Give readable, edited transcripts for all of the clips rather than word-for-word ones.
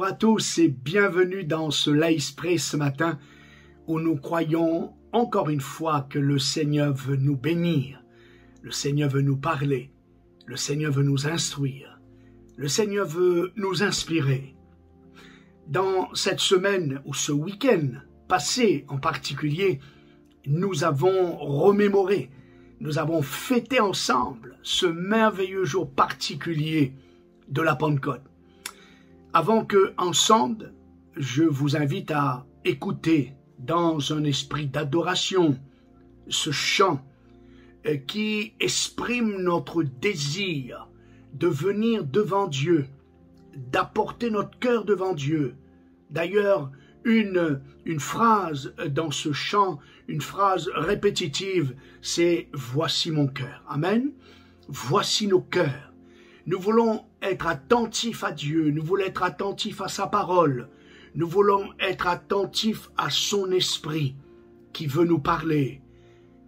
Bonjour à tous et bienvenue dans ce Live Pray ce matin où nous croyons encore une fois que le Seigneur veut nous bénir, le Seigneur veut nous parler, le Seigneur veut nous instruire, le Seigneur veut nous inspirer. Dans cette semaine ou ce week-end passé en particulier, nous avons remémoré, nous avons fêté ensemble ce merveilleux jour particulier de la Pentecôte. Avant que, ensemble, je vous invite à écouter dans un esprit d'adoration ce chant qui exprime notre désir de venir devant Dieu, d'apporter notre cœur devant Dieu. D'ailleurs, une phrase dans ce chant, une phrase répétitive, c'est « Voici mon cœur ». Amen. Voici nos cœurs. Nous voulons être attentifs à Dieu, nous voulons être attentifs à sa parole, nous voulons être attentifs à son esprit qui veut nous parler,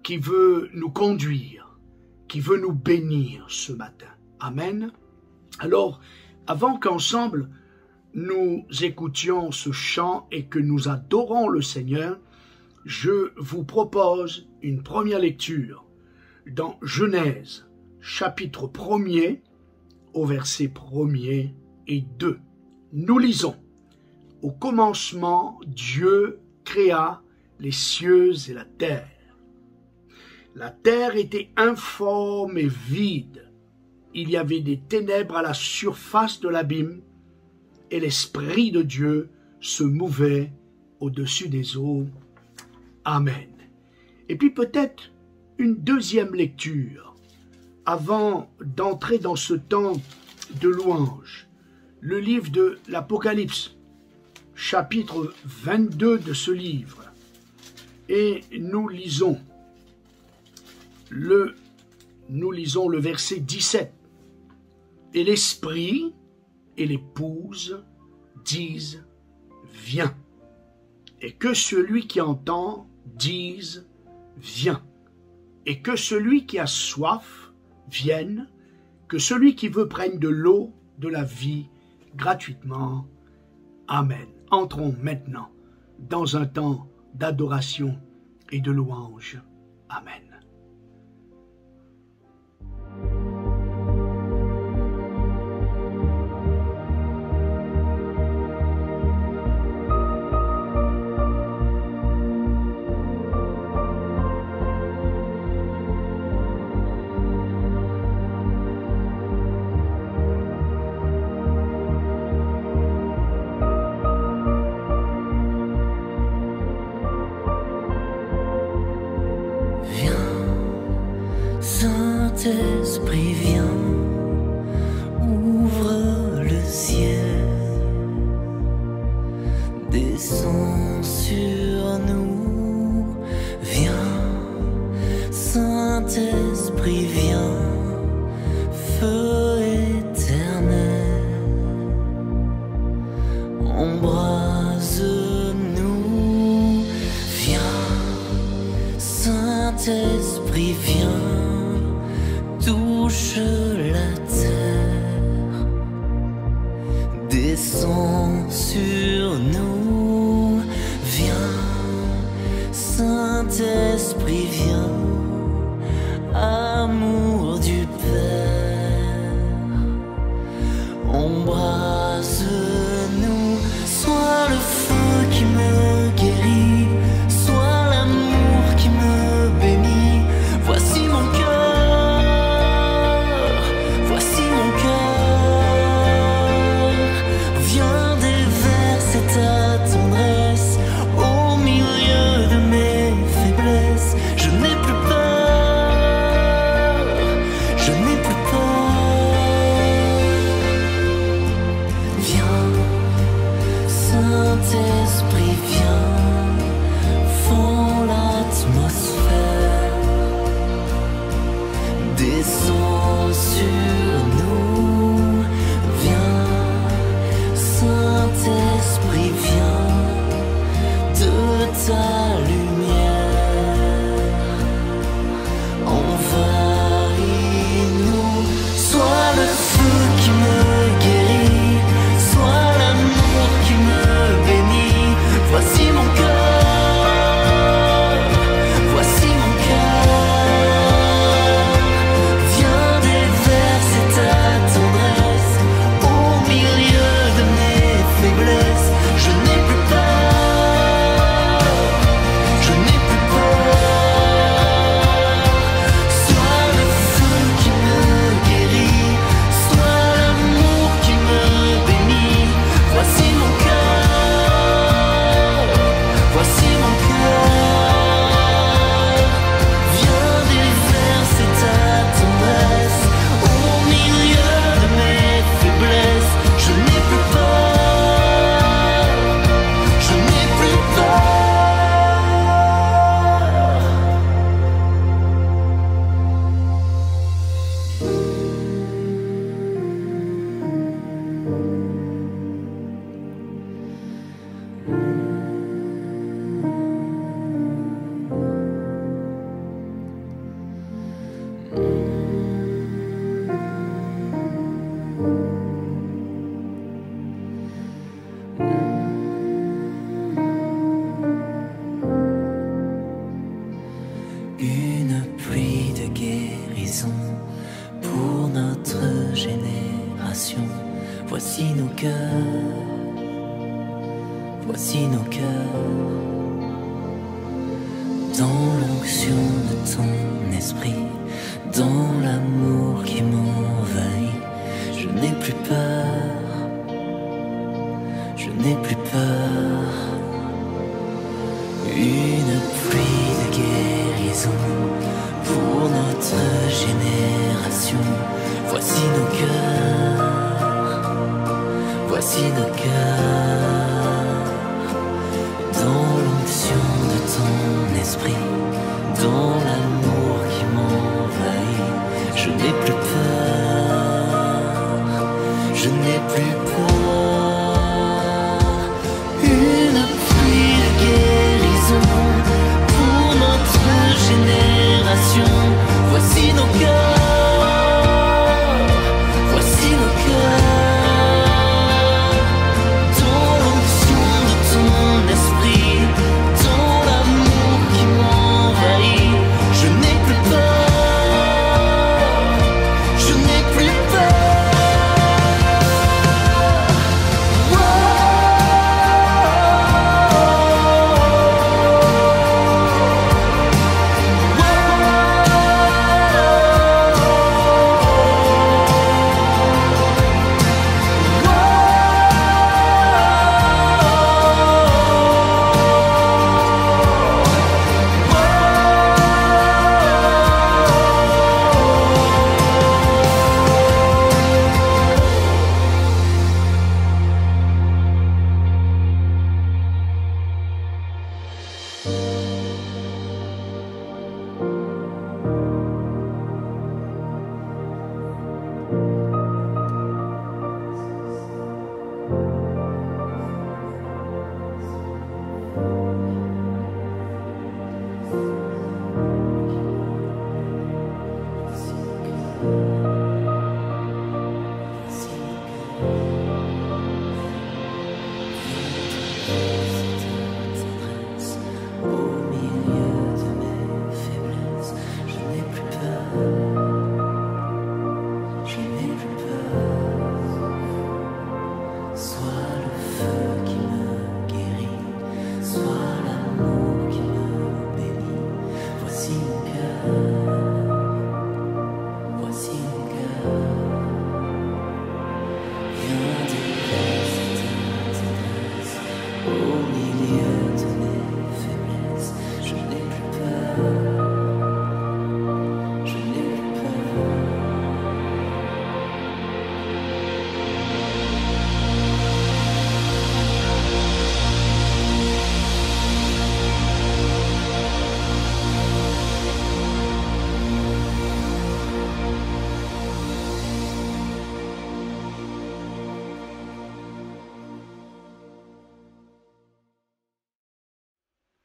qui veut nous conduire, qui veut nous bénir ce matin. Amen. Alors, avant qu'ensemble nous écoutions ce chant et que nous adorons le Seigneur, je vous propose une première lecture dans Genèse, chapitre 1er, au verset 1er et 2. Nous lisons. Au commencement, Dieu créa les cieux et la terre. La terre était informe et vide. Il y avait des ténèbres à la surface de l'abîme, et l'Esprit de Dieu se mouvait au-dessus des eaux. Amen. Et puis peut-être une deuxième lecture, avant d'entrer dans ce temps de louange. Le livre de l'Apocalypse, chapitre 22 de ce livre. Et nous lisons le verset 17. Et l'Esprit et l'épouse disent « Viens ». Et que celui qui entend dise « Viens ». Et que celui qui a soif vienne, que celui qui veut prenne de l'eau de la vie gratuitement. Amen. Entrons maintenant dans un temps d'adoration et de louange. Amen. Saint-Esprit, viens, ouvre le ciel, descends sur nous, viens, Saint-Esprit, viens, feu éternel, embrase-nous, viens, Saint-Esprit, viens, touche la terre, descends sur nous, viens, Saint-Esprit, viens, amour du Père, embrase-nous, sois le feu qui me guérit, sois l'amour qui me bénit, voici mon cœur. Je n'ai plus peur. voici nos cœurs, dans l'onction de ton esprit, dans l'amour qui m'envahit. Je n'ai plus peur, je n'ai plus peur. Une pluie de guérison pour notre génération. Voici nos cœurs, voici nos cœurs, dans l'onction de ton esprit, dans l'amour qui m'envahit. Je n'ai plus peur, je n'ai plus peur. Une pluie de guérison pour notre génération. Voici nos cœurs, voici nos cœurs, dans l'onction de ton esprit, dans l'amour qui m'envahit. Je n'ai plus peur, je n'ai plus peur.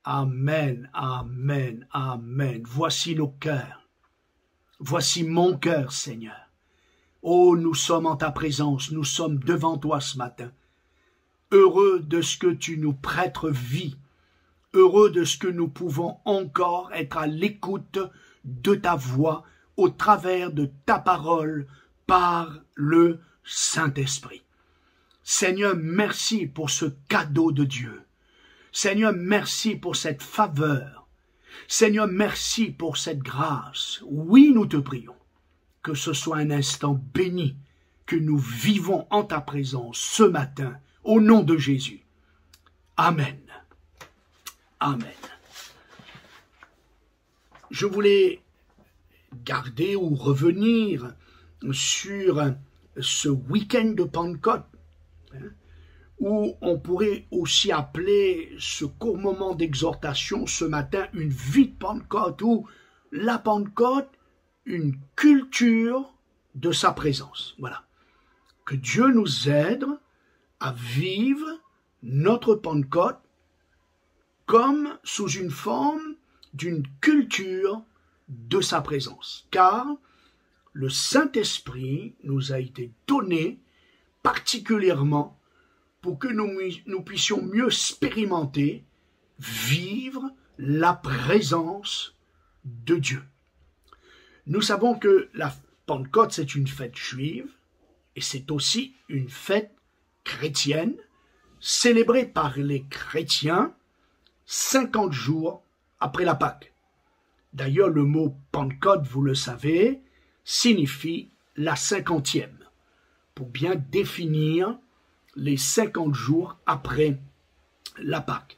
Amen, amen, amen. Voici nos cœurs. Voici mon cœur, Seigneur. Oh, nous sommes en ta présence, nous sommes devant toi ce matin. Heureux de ce que tu nous prêtes vie. Heureux de ce que nous pouvons encore être à l'écoute de ta voix au travers de ta parole par le Saint-Esprit. Seigneur, merci pour ce cadeau de Dieu. Seigneur, merci pour cette faveur. Seigneur, merci pour cette grâce. Oui, nous te prions que ce soit un instant béni que nous vivons en ta présence ce matin, au nom de Jésus. Amen. Amen. Je voulais garder ou revenir sur ce week-end de Pentecôte, où on pourrait aussi appeler ce court moment d'exhortation ce matin une vie de Pentecôte, ou la Pentecôte, une culture de sa présence. Voilà. Que Dieu nous aide à vivre notre Pentecôte comme sous une forme d'une culture de sa présence. Car le Saint-Esprit nous a été donné particulièrement pour que nous puissions mieux expérimenter, vivre la présence de Dieu. Nous savons que la Pentecôte, c'est une fête juive et c'est aussi une fête chrétienne célébrée par les chrétiens 50 jours après la Pâque. D'ailleurs, le mot Pentecôte, vous le savez, signifie la 50e, pour bien définir les 50 jours après la Pâque.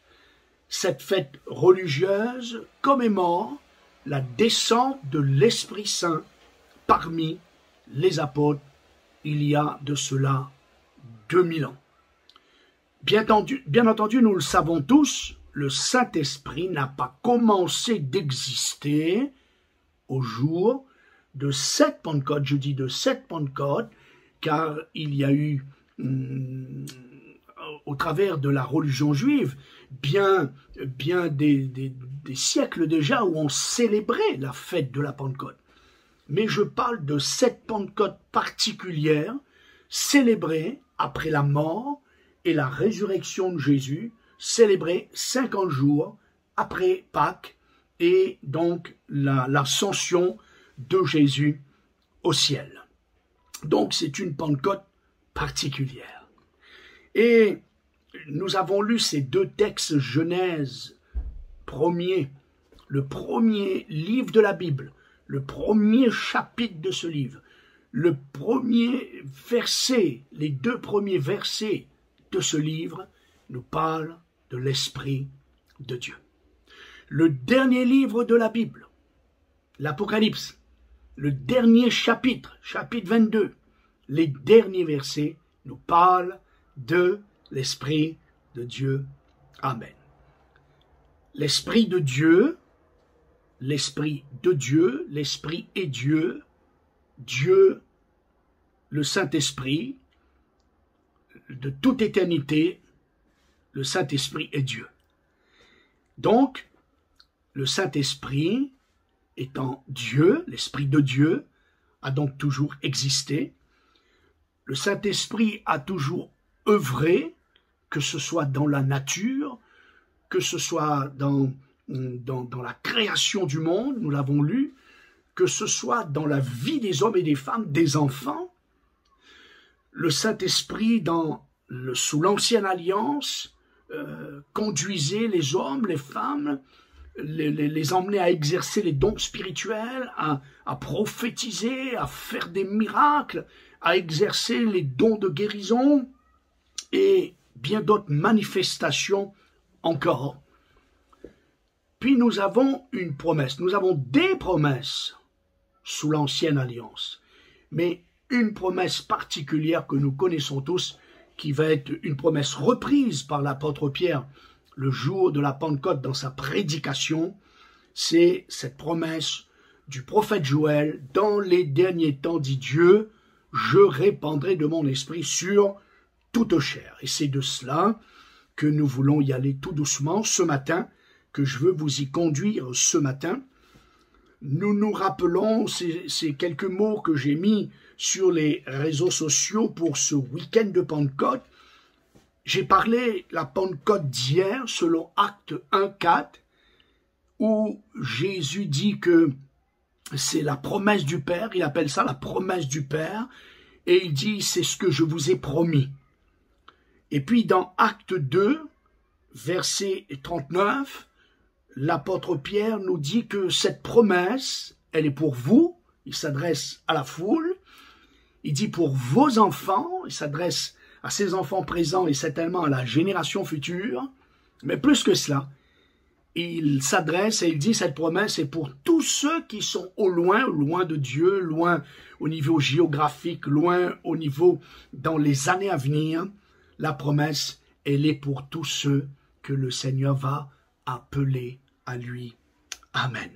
Cette fête religieuse commémore la descente de l'Esprit Saint parmi les apôtres il y a de cela 2000 ans. Bien entendu, nous le savons tous, le Saint-Esprit n'a pas commencé d'exister au jour de cette Pentecôte. Je dis de cette Pentecôte, car il y a eu, au travers de la religion juive, bien des siècles déjà où on célébrait la fête de la Pentecôte. Mais je parle de cette Pentecôte particulière, célébrée après la mort et la résurrection de Jésus, célébrée 50 jours après Pâques et donc l'ascension de Jésus au ciel. Donc c'est une Pentecôte particulière. Et nous avons lu ces deux textes Genèse premier, le premier livre de la Bible, le premier chapitre de ce livre, le premier verset, les deux premiers versets de ce livre nous parlent de l'Esprit de Dieu. Le dernier livre de la Bible, l'Apocalypse, le dernier chapitre, chapitre 22, les derniers versets nous parlent de l'Esprit de Dieu. Amen. L'Esprit de Dieu, l'Esprit de Dieu, l'Esprit est Dieu, Dieu, le Saint-Esprit, de toute éternité, le Saint-Esprit est Dieu. Donc, le Saint-Esprit étant Dieu, l'Esprit de Dieu, a donc toujours existé. Le Saint-Esprit a toujours œuvré, que ce soit dans la nature, que ce soit dans la création du monde, nous l'avons lu, que ce soit dans la vie des hommes et des femmes, des enfants. Le Saint-Esprit, sous l'Ancienne Alliance, conduisait les hommes, les femmes, les emmenait à exercer les dons spirituels, à prophétiser, à faire des miracles, à exercer les dons de guérison et bien d'autres manifestations encore. Puis nous avons une promesse, nous avons des promesses sous l'Ancienne Alliance, mais une promesse particulière que nous connaissons tous, qui va être une promesse reprise par l'apôtre Pierre le jour de la Pentecôte dans sa prédication, c'est cette promesse du prophète Joël, dans les derniers temps, dit Dieu, je répandrai de mon esprit sur toute chair. Et c'est de cela que nous voulons y aller tout doucement ce matin, que je veux vous y conduire ce matin. Nous nous rappelons ces quelques mots que j'ai mis sur les réseaux sociaux pour ce week-end de Pentecôte. J'ai parlé la Pentecôte d'hier selon Actes 1:4, où Jésus dit que c'est la promesse du Père, il appelle ça la promesse du Père, et il dit c'est ce que je vous ai promis. Et puis dans Acte 2, verset 39, l'apôtre Pierre nous dit que cette promesse, elle est pour vous, il s'adresse à la foule, il dit pour vos enfants, il s'adresse à ses enfants présents et certainement à la génération future, mais plus que cela, il s'adresse et il dit cette promesse est pour tous ceux qui sont au loin de Dieu, loin au niveau géographique, loin au niveau dans les années à venir. La promesse, elle est pour tous ceux que le Seigneur va appeler à lui. Amen.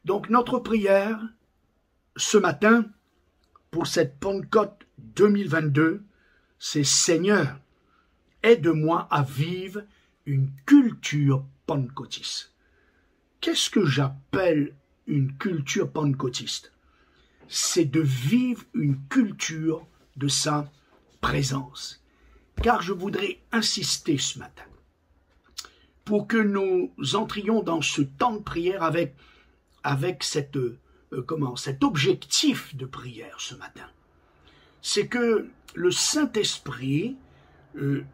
Donc notre prière ce matin pour cette Pentecôte 2022, c'est Seigneur, aide-moi à vivre une culture pentecôtiste. Qu'est-ce que j'appelle une culture pentecôtiste? C'est de vivre une culture de sa présence. Car je voudrais insister ce matin pour que nous entrions dans ce temps de prière avec cet objectif de prière ce matin. C'est que le Saint-Esprit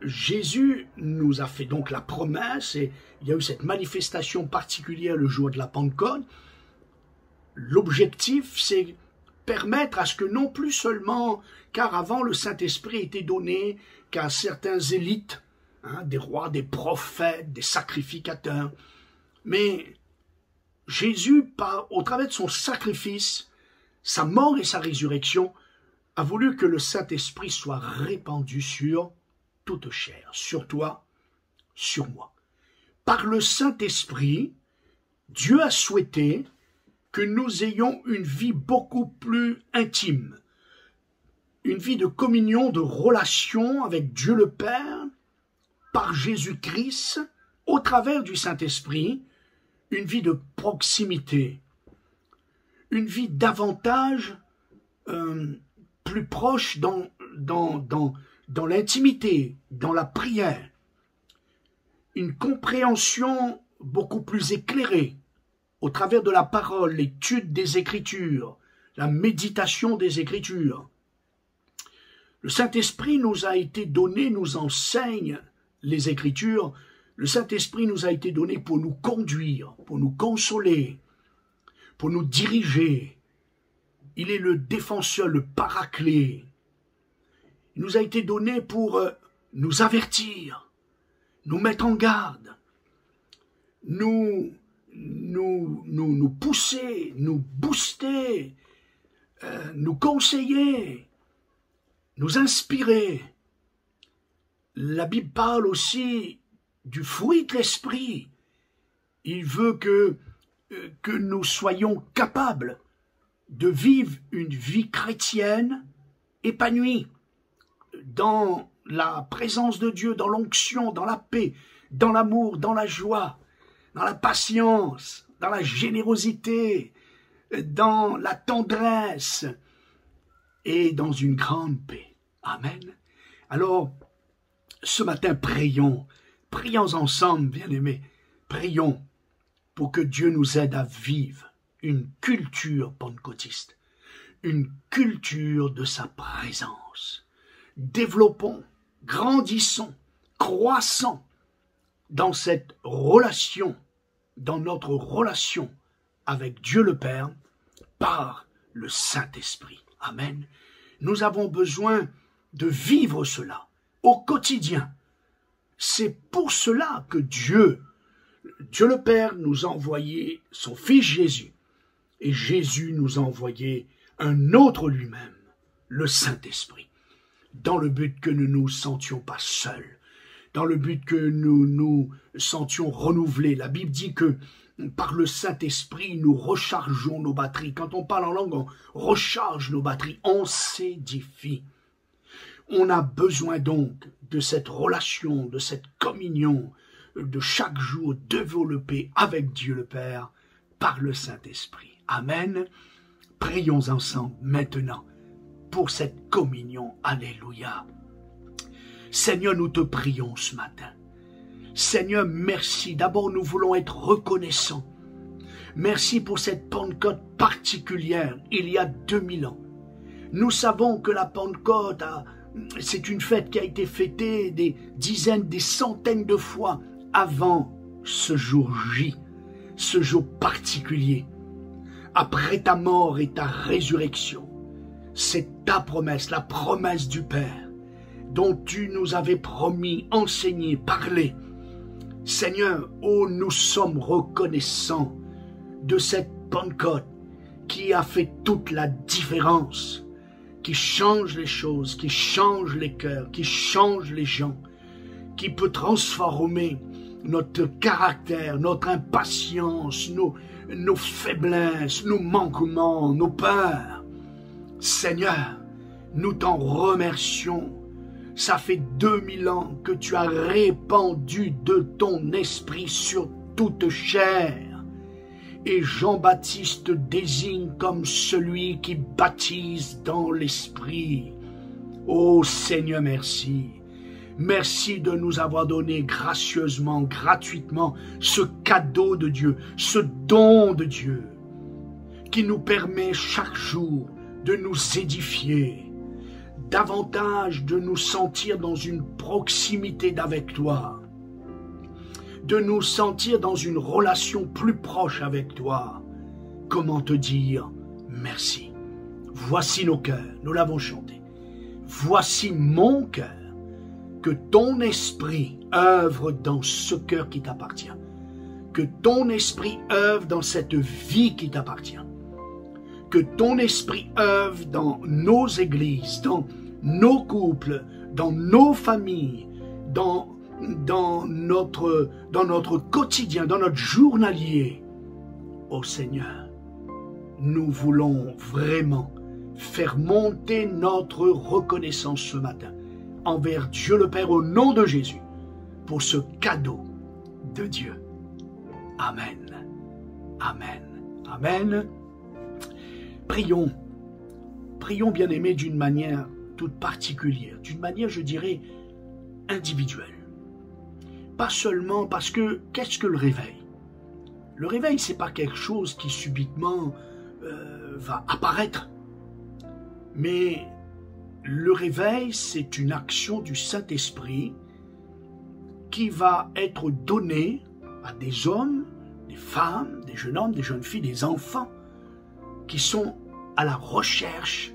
Jésus nous a fait donc la promesse, et il y a eu cette manifestation particulière le jour de la Pentecôte. L'objectif, c'est permettre à ce que non plus seulement, car avant le Saint-Esprit était donné qu'à certains élites, des rois, des prophètes, des sacrificateurs, mais Jésus, au travers de son sacrifice, sa mort et sa résurrection, a voulu que le Saint-Esprit soit répandu sur toute chair, sur toi, sur moi. Par le Saint-Esprit, Dieu a souhaité que nous ayons une vie beaucoup plus intime, une vie de communion, de relation avec Dieu le Père, par Jésus-Christ, au travers du Saint-Esprit, une vie de proximité, une vie davantage plus proche dans l'intimité, dans la prière, une compréhension beaucoup plus éclairée au travers de la parole, l'étude des Écritures, la méditation des Écritures. Le Saint-Esprit nous a été donné, nous enseigne les Écritures. Le Saint-Esprit nous a été donné pour nous conduire, pour nous consoler, pour nous diriger. Il est le défenseur, le paraclet. Il nous a été donné pour nous avertir, nous mettre en garde, nous pousser, nous booster, nous conseiller, nous inspirer. La Bible parle aussi du fruit de l'esprit. Il veut que nous soyons capables de vivre une vie chrétienne épanouie dans la présence de Dieu, dans l'onction, dans la paix, dans l'amour, dans la joie, dans la patience, dans la générosité, dans la tendresse et dans une grande paix. Amen. Alors, ce matin, prions ensemble, bien-aimés, prions pour que Dieu nous aide à vivre une culture pentecôtiste, une culture de sa présence. Développons, grandissons, croissons dans cette relation, dans notre relation avec Dieu le Père, par le Saint-Esprit. Amen. Nous avons besoin de vivre cela au quotidien. C'est pour cela que Dieu le Père nous a envoyé son Fils Jésus. Et Jésus nous a envoyé un autre lui-même, le Saint-Esprit, dans le but que nous ne nous sentions pas seuls, dans le but que nous nous sentions renouvelés. La Bible dit que par le Saint-Esprit, nous rechargeons nos batteries. Quand on parle en langue, on recharge nos batteries, on s'édifie. On a besoin donc de cette relation, de cette communion, de chaque jour développer avec Dieu le Père par le Saint-Esprit. Amen. Prions ensemble maintenant pour cette communion. Alléluia. Seigneur, nous te prions ce matin. Seigneur, merci. D'abord, nous voulons être reconnaissants. Merci pour cette Pentecôte particulière, il y a 2000 ans. Nous savons que la Pentecôte, c'est une fête qui a été fêtée des dizaines, des centaines de fois avant ce jour J, ce jour particulier. Après ta mort et ta résurrection, c'est ta promesse, la promesse du Père, dont tu nous avais promis, enseigné, parlé. Seigneur, oh, nous sommes reconnaissants de cette Pentecôte qui a fait toute la différence, qui change les choses, qui change les cœurs, qui change les gens, qui peut transformer notre caractère, notre impatience, nos faiblesses, nos manquements, nos peurs. Seigneur, nous t'en remercions. Ça fait 2000 ans que tu as répandu de ton esprit sur toute chair. Et Jean-Baptiste désigne comme celui qui baptise dans l'esprit. Ô Seigneur, merci. Merci de nous avoir donné gracieusement, gratuitement, ce cadeau de Dieu, ce don de Dieu, qui nous permet chaque jour de nous édifier, davantage de nous sentir dans une proximité d'avec toi, de nous sentir dans une relation plus proche avec toi. Comment te dire merci? Voici nos cœurs, nous l'avons chanté. Voici mon cœur, que ton esprit œuvre dans ce cœur qui t'appartient. Que ton esprit œuvre dans cette vie qui t'appartient. Que ton esprit œuvre dans nos églises, dans nos couples, dans nos familles, dans notre quotidien, dans notre journalier. Ô Seigneur, nous voulons vraiment faire monter notre reconnaissance ce matin envers Dieu le Père au nom de Jésus pour ce cadeau de Dieu. Amen. Amen. Amen. Prions. Prions, bien-aimés, d'une manière toute particulière, d'une manière, je dirais, individuelle. Pas seulement parce que, qu'est-ce que le réveil? Le réveil, c'est pas quelque chose qui subitement va apparaître. Mais le réveil, c'est une action du Saint-Esprit qui va être donnée à des hommes, des femmes, des jeunes hommes, des jeunes filles, des enfants qui sont à la recherche,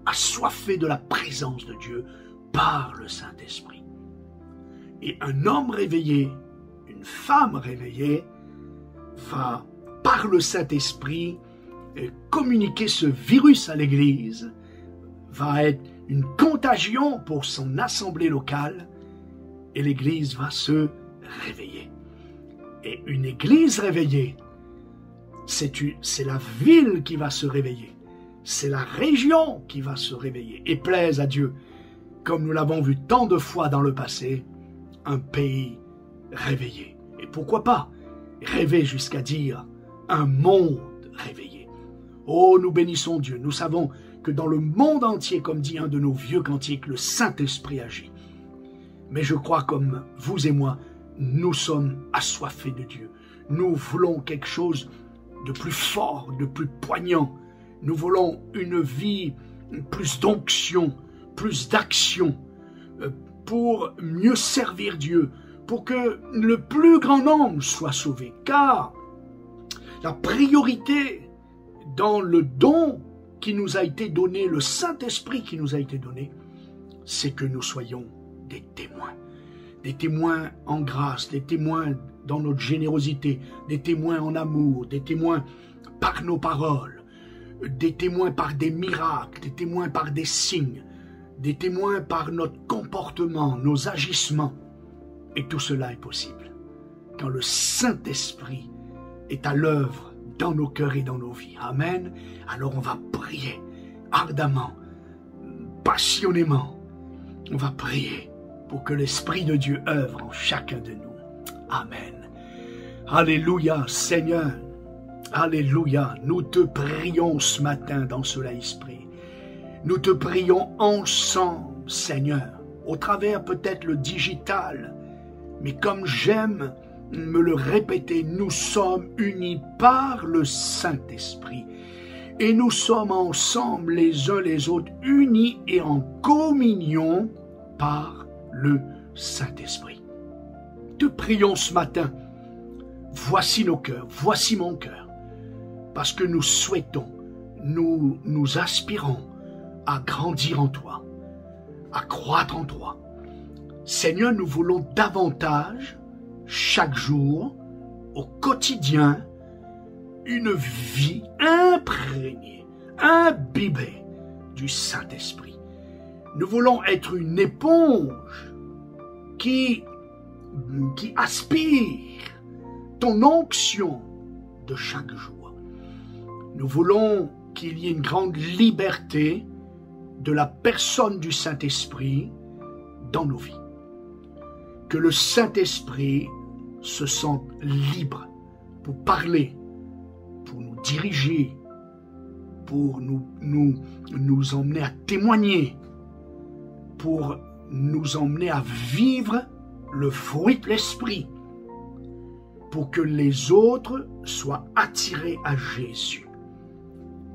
assoiffés de la présence de Dieu par le Saint-Esprit. Et un homme réveillé, une femme réveillée, va, par le Saint-Esprit, communiquer ce virus à l'Église, va être une contagion pour son assemblée locale, et l'Église va se réveiller. Et une Église réveillée, c'est la ville qui va se réveiller, c'est la région qui va se réveiller, et plaise à Dieu, comme nous l'avons vu tant de fois dans le passé, un pays réveillé. Et pourquoi pas rêver jusqu'à dire un monde réveillé. Oh, nous bénissons Dieu. Nous savons que dans le monde entier, comme dit un de nos vieux cantiques, le Saint-Esprit agit. Mais je crois comme vous et moi, nous sommes assoiffés de Dieu. Nous voulons quelque chose de plus fort, de plus poignant. Nous voulons une vie, plus d'onction, plus d'action, pour mieux servir Dieu, pour que le plus grand nombre soit sauvé. Car la priorité dans le don qui nous a été donné, le Saint-Esprit qui nous a été donné, c'est que nous soyons des témoins en grâce, des témoins dans notre générosité, des témoins en amour, des témoins par nos paroles, des témoins par des miracles, des témoins par des signes, des témoins par notre comportement, nos agissements. Et tout cela est possible quand le Saint-Esprit est à l'œuvre dans nos cœurs et dans nos vies. Amen. Alors on va prier ardemment, passionnément. On va prier pour que l'Esprit de Dieu œuvre en chacun de nous. Amen. Alléluia, Seigneur. Alléluia. Nous te prions ce matin dans ce esprit. Nous te prions ensemble, Seigneur, au travers peut-être le digital, mais comme j'aime me le répéter, nous sommes unis par le Saint-Esprit. Et nous sommes ensemble les uns les autres, unis et en communion par le Saint-Esprit. Te prions ce matin, voici nos cœurs, voici mon cœur, parce que nous souhaitons, nous aspirons à grandir en toi, à croître en toi. Seigneur, nous voulons davantage, chaque jour, au quotidien, une vie imprégnée, imbibée du Saint-Esprit. Nous voulons être une éponge qui aspire ton onction de chaque jour. Nous voulons qu'il y ait une grande liberté de la personne du Saint-Esprit dans nos vies. Que le Saint-Esprit se sente libre pour parler, pour nous diriger, pour nous emmener à témoigner, pour nous emmener à vivre le fruit de l'Esprit, pour que les autres soient attirés à Jésus.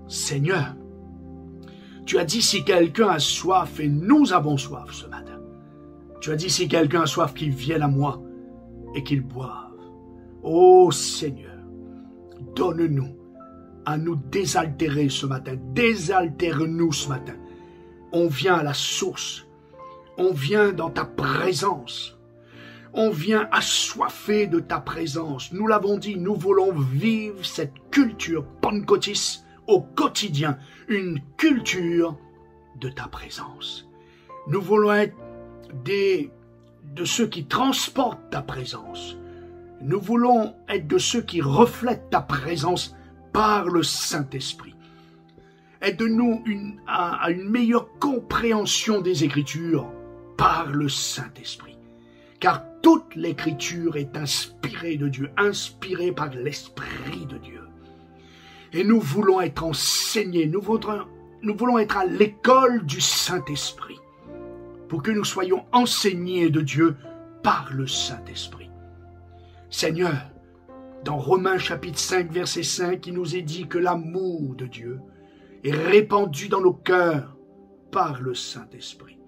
Seigneur, Tu as dit si quelqu'un a soif, et nous avons soif ce matin. Tu as dit si quelqu'un a soif, qu'il vienne à moi et qu'il boive. Ô Seigneur, donne-nous à nous désaltérer ce matin. Désaltère-nous ce matin. On vient à la source. On vient dans ta présence. On vient assoiffé de ta présence. Nous l'avons dit, nous voulons vivre cette culture pentecôtiste au quotidien. Une culture de ta présence. Nous voulons être de ceux qui transportent ta présence. Nous voulons être de ceux qui reflètent ta présence par le Saint-Esprit. Aide-nous à une meilleure compréhension des Écritures par le Saint-Esprit. Car toute l'Écriture est inspirée de Dieu, inspirée par l'Esprit de Dieu. Et nous voulons être enseignés, nous voulons être à l'école du Saint-Esprit, pour que nous soyons enseignés de Dieu par le Saint-Esprit. Seigneur, dans Romains chapitre 5, verset 5, il nous est dit que l'amour de Dieu est répandu dans nos cœurs par le Saint-Esprit.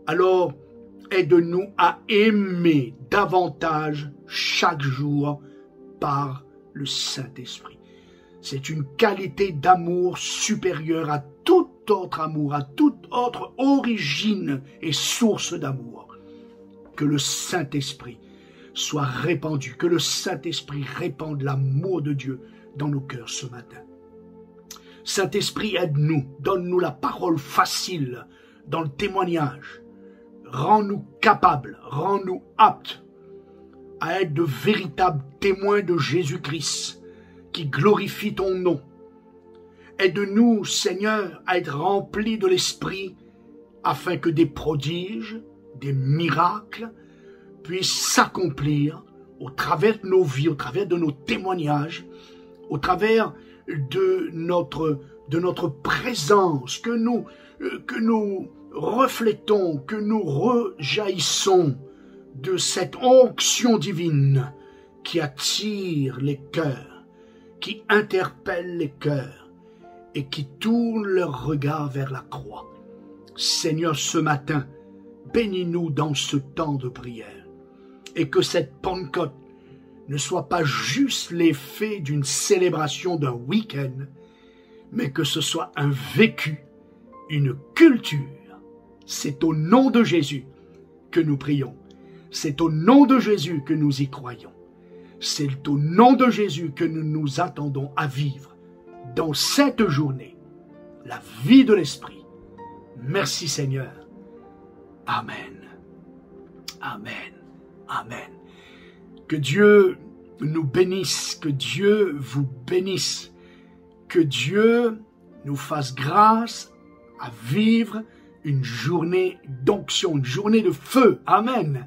Alors, aide-nous à aimer davantage chaque jour par le Saint-Esprit. C'est une qualité d'amour supérieure à tout autre amour, à toute autre origine et source d'amour. Que le Saint-Esprit soit répandu, que le Saint-Esprit répande l'amour de Dieu dans nos cœurs ce matin. Saint-Esprit, aide-nous, donne-nous la parole facile dans le témoignage. Rends-nous capables, rends-nous aptes à être de véritables témoins de Jésus-Christ qui glorifie ton nom. Aide-nous, Seigneur, à être remplis de l'Esprit afin que des prodiges, des miracles puissent s'accomplir au travers de nos vies, au travers de nos témoignages, au travers de notre présence, que nous reflétons, que nous rejaillissons de cette onction divine qui attire les cœurs, qui interpelle les cœurs et qui tourne leur regard vers la croix. Seigneur, ce matin, bénis-nous dans ce temps de prière et que cette Pentecôte ne soit pas juste l'effet d'une célébration d'un week-end, mais que ce soit un vécu, une culture. C'est au nom de Jésus que nous prions. C'est au nom de Jésus que nous y croyons. C'est au nom de Jésus que nous nous attendons à vivre dans cette journée la vie de l'Esprit. Merci Seigneur. Amen. Amen. Amen. Que Dieu nous bénisse, que Dieu vous bénisse, que Dieu nous fasse grâce à vivre une journée d'onction, une journée de feu. Amen.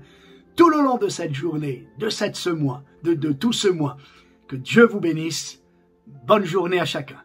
Tout le long de cette journée, de tout ce mois, que Dieu vous bénisse. Bonne journée à chacun.